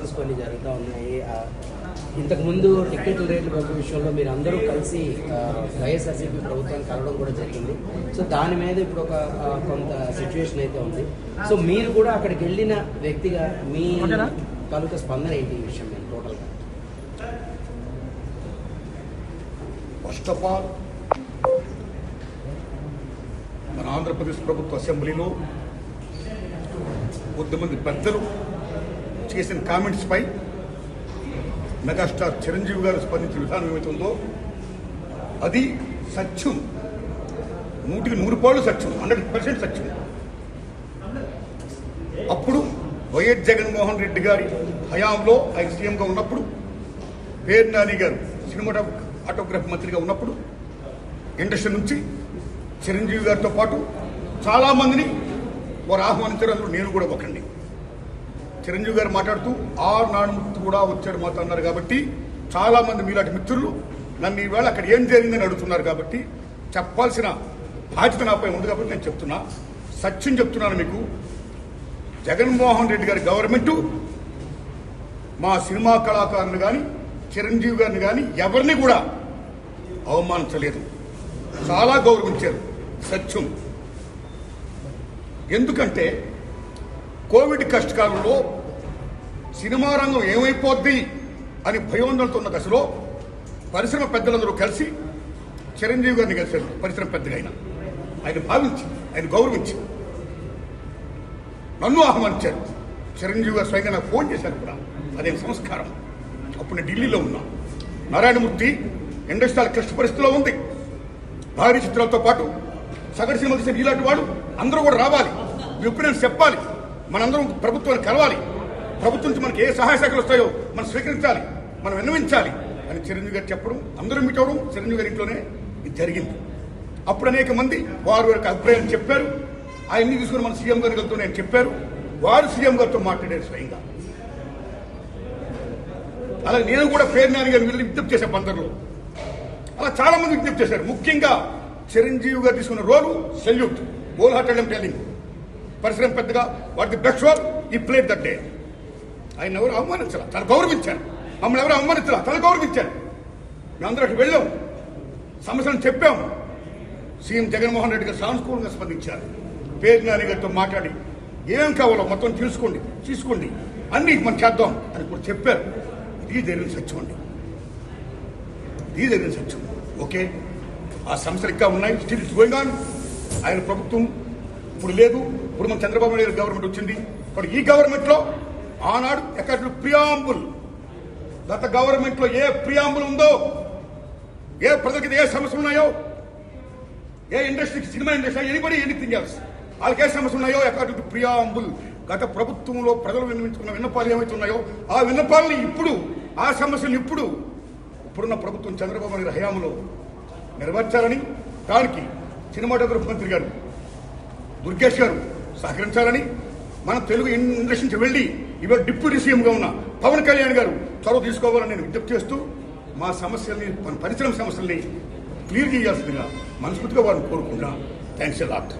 Rumours కొన్ని జరుగుతూ ఉన్నాయి. ఇంతకుముందు టికెట్ల రేట్ల పెంపు విషయంలో మీరు అందరూ కలిసి వైఎస్ఆర్సీపీ ప్రభుత్వాన్ని కలవడం కూడా జరిగింది. సో దాని మీద ఇప్పుడు ఒక కొంత సిచ్యువేషన్ అయితే ఉంది. సో మీరు కూడా అక్కడికి వెళ్ళిన వ్యక్తిగా మీ తాలూకా స్పందన ఏంటి ఈ విషయం మీద టోటల్గా? ఫస్ట్ ఆఫ్ ఆల్ మన ఆంధ్రప్రదేశ్ ప్రభుత్వ అసెంబ్లీలో కొద్దిమంది పెద్దలు చేసిన కామెంట్స్పై మెగాస్టార్ చిరంజీవి గారు స్పందించిన విధానం ఏమైతే ఉందో అది సత్యం, 100% సత్యం, 100% సత్యం. అప్పుడు వైఎస్ జగన్మోహన్ రెడ్డి గారి హయాంలో ఆయన సీఎంగా ఉన్నప్పుడు, పేరు నాని గారు సినిమాటోగ్రఫీ మంత్రిగా ఉన్నప్పుడు ఇండస్ట్రీ నుంచి చిరంజీవి గారితో పాటు చాలామందిని వారు ఆహ్వానించారు. అందులో నేను కూడా ఒకండి. చిరంజీవి గారు మాట్లాడుతూ నానుమూర్తి కూడా వచ్చాడు మాతో అన్నారు. కాబట్టి చాలామంది మీలాంటి మిత్రులు నన్ను ఈవేళ అక్కడ ఏం జరిగిందని అడుగుతున్నారు. కాబట్టి చెప్పాల్సిన బాధ్యత నాపై ఉంది. కాబట్టి నేను చెప్తున్నా, సత్యం చెప్తున్నాను మీకు. జగన్మోహన్ రెడ్డి గారి గవర్నమెంటు మా సినిమా కళాకారులు కానీ చిరంజీవి గారిని కానీ ఎవరిని కూడా అవమానించలేదు, చాలా గౌరవించారు. సత్యం. ఎందుకంటే కోవిడ్ కష్టకాలంలో సినిమా రంగం ఏమైపోద్ది అని భయోందనతో ఉన్న దశలో పరిశ్రమ పెద్దలందరూ కలిసి చిరంజీవి గారిని కలిశారు. పరిశ్రమ పెద్దగా ఆయన భావించి, ఆయన గౌరవించి నన్ను ఆహ్వానించారు. చిరంజీవి గారు స్వయంగా నాకు ఫోన్ చేశారు కూడా. అదే సంస్కారం. అప్పుడు నేను ఢిల్లీలో ఉన్నా. నారాయణమూర్తి ఇండస్ట్రీ క్లిష్ట పరిస్థితిలో ఉంది. భారీ చిత్రాలతో పాటు సగటు సినిమా తీసిన ఇలాంటి వాడు అందరూ కూడా రావాలి, మీ ఒపీనియన్స్ చెప్పాలి, మనందరం ప్రభుత్వాన్ని కలవాలి, ప్రభుత్వం నుంచి మనకి ఏ సహాయ శాఖలు వస్తాయో మనం స్వీకరించాలి, మనం విన్నవించాలి అని చిరంజీవి గారు చెప్పడం, అందరూ మీట్ అవడం చిరంజీవి గారి ఇంట్లోనే ఇది జరిగింది. అప్పుడు అనేక మంది వారి యొక్క అభిప్రాయాన్ని చెప్పారు. ఆయన్ని తీసుకుని మన సీఎం గారి గారితో నేను చెప్పారు. వారు సీఎం గారితో మాట్లాడారు స్వయంగా. అలాగే నేను కూడా పేరు నాని గారిని వెళ్ళి విజ్ఞప్తి చేసే బందర్లో. అలా చాలా మంది విజ్ఞప్తి చేశారు. ముఖ్యంగా చిరంజీవి గారు తీసుకున్న రోలు సెల్యూట్, హోల్ హార్టెడ్ టెల్లింగ్. పరిశ్రమ పెద్దగా వాట్ ది బెస్ట్ రోల్ ఈ ప్లేడ్ దట్ డే. ఆయన ఎవరు అవమానించాల, తను గౌరవించారు. మమ్మల్ని ఎవరు అవమానించాల, తను గౌరవించారు. మేమందరూ అక్కడికి వెళ్ళాం, సమస్యలను చెప్పాము. సీఎం జగన్మోహన్ రెడ్డి గారు సానుకూలంగా స్పందించారు. పేరు నాని గారితో మాట్లాడి ఏం కావాలో మొత్తం తీసుకోండి, అన్ని మనం చేద్దాం అని కూడా చెప్పారు. ఇది జరిగిన సత్యం అండి, ఇది జరిగిన సత్యం. ఓకే, ఆ సమస్యలు ఇంకా ఉన్నాయి. Still it's going on. ఆయన ప్రభుత్వం ఇప్పుడు లేదు. ఇప్పుడు మన చంద్రబాబు నాయుడు గవర్నమెంట్ వచ్చింది. ఇప్పుడు ఈ గవర్నమెంట్లో ఆనాడు ఎక్కడ ప్రియాంబుల్, గత గవర్నమెంట్లో ఏ ప్రియాంబుల్ ఉందో, ఏ ప్రజలకి ఏ సమస్యలు ఉన్నాయో, ఏ ఇండస్ట్రీకి, cinema industry, anybody anything else, వాళ్ళకి ఏ సమస్యలు ఉన్నాయో అకార్డింగ్ టు ప్రియాంబుల్ గత ప్రభుత్వంలో ప్రజలు విన్నవించుకున్న విన్నపాలు ఏమైతే ఉన్నాయో ఆ విన్నపాలని ఇప్పుడు, ఆ సమస్యలు ఇప్పుడున్న ప్రభుత్వం చంద్రబాబు నాయుడు హయాంలో నెరవేర్చాలని, దానికి సినిమాటోగ్రఫీ మంత్రి గారు దుర్గేష్ గారు సహకరించాలని, మన తెలుగు ఇండస్ట్రీ నుంచి వెళ్ళి ఇవాళ డిప్యూటీ సీఎంగా ఉన్న పవన్ కళ్యాణ్ గారు చొరవ తీసుకోవాలని నేను విజ్ఞప్తి చేస్తూ మా సమస్యల్ని, మన పరిశ్రమ సమస్యల్ని క్లియర్ చేయాల్సిందిగా మనస్ఫూర్తిగా వారిని కోరుకుంటున్నా. Thanks a lot.